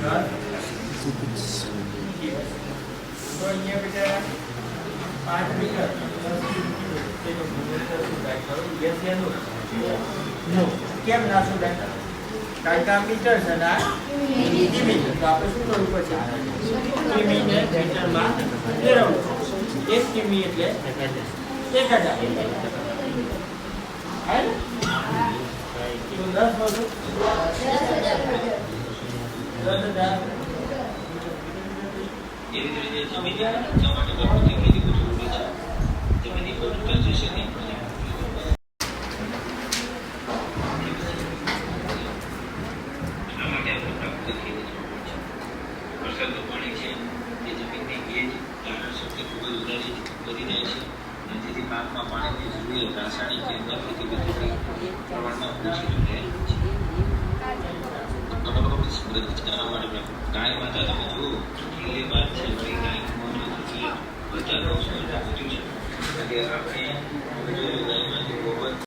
તો અહીંયા બેટા 5 મીટર 10 કિલોમીટર સુધાય ખરું યસ યા નો કેમ ના સુધાય કારણ કે આ મીટર છે ને કિમી તો આપણે શું કરવું પડશે કિમીને મીટરમાં ફેરવવું 1 કિમી એટલે 1000 હાલ તો 10 વધુ 10,000 એવી રીતે જમીન માટે પ્રકૃતિ ખેતી જરૂરી છે જમીનની ફર્ટિલાઇઝેશનની વરસાદનું પાણી છે એ જમીનની ભેજ ધારણ શક્તિ ખૂબ જ વધી જાય છે અને જેથી પાકમાં પાણીની જરૂરિયાત રાસાયણિક કે અન્ય ખેતી પદ્ધતિ પ્રમાણમાં ઓછી રહે છે. જણાવવા માટે ગાય માતા તમે જુઓ છેલ્લી વાત છે વળી ગાયનું બજાર આપણે